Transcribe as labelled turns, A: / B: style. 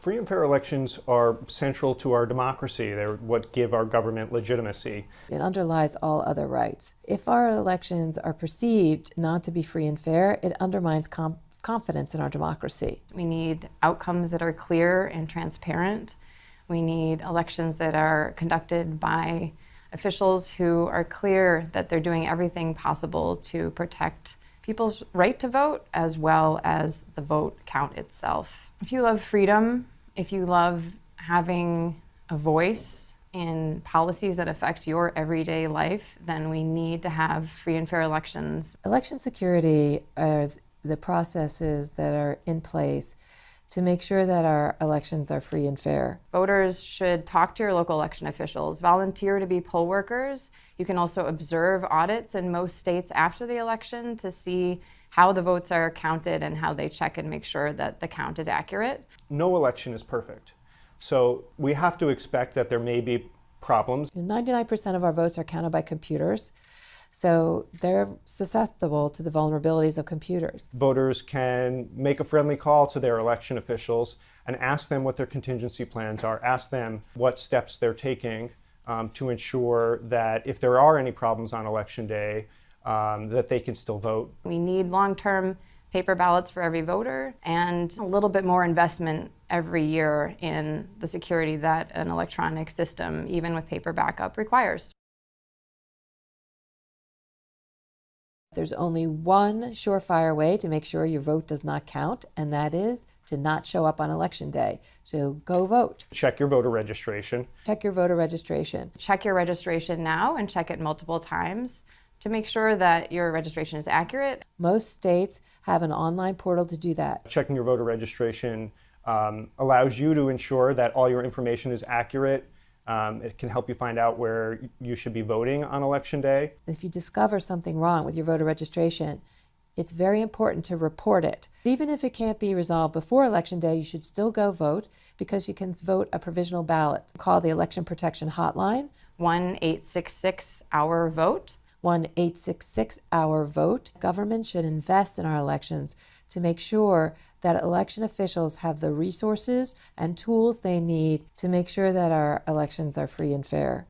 A: Free and fair elections are central to our democracy. They're what give our government legitimacy.
B: It underlies all other rights. If our elections are perceived not to be free and fair, it undermines confidence in our democracy.
C: We need outcomes that are clear and transparent. We need elections that are conducted by officials who are clear that they're doing everything possible to protect people's right to vote as well as the vote count itself. If you love freedom, if you love having a voice in policies that affect your everyday life, then we need to have free and fair elections.
B: Election security are the processes that are in place to make sure that our elections are free and fair.
C: Voters should talk to your local election officials, volunteer to be poll workers. You can also observe audits in most states after the election to see how the votes are counted and how they check and make sure that the count is accurate.
A: No election is perfect. So we have to expect that there may be problems.
B: 99% of our votes are counted by computers, so they're susceptible to the vulnerabilities of computers.
A: Voters can make a friendly call to their election officials and ask them what their contingency plans are, ask them what steps they're taking to ensure that if there are any problems on election day, that they can still vote.
C: We need long-term paper ballots for every voter and a little bit more investment every year in the security that an electronic system, even with paper backup, requires.
B: There's only one surefire way to make sure your vote does not count, and that is to not show up on election day. So go vote.
A: Check your voter registration.
B: Check your voter registration.
C: Check your registration now and check it multiple times to make sure that your registration is accurate.
B: Most states have an online portal to do that.
A: Checking your voter registration allows you to ensure that all your information is accurate. It can help you find out where you should be voting on election day.
B: If you discover something wrong with your voter registration, it's very important to report it. Even if it can't be resolved before election day, you should still go vote because you can vote a provisional ballot. Call the Election Protection Hotline.
C: 1-866-OUR-VOTE.
B: 1-866-OUR-VOTE. Government should invest in our elections to make sure that election officials have the resources and tools they need to make sure that our elections are free and fair.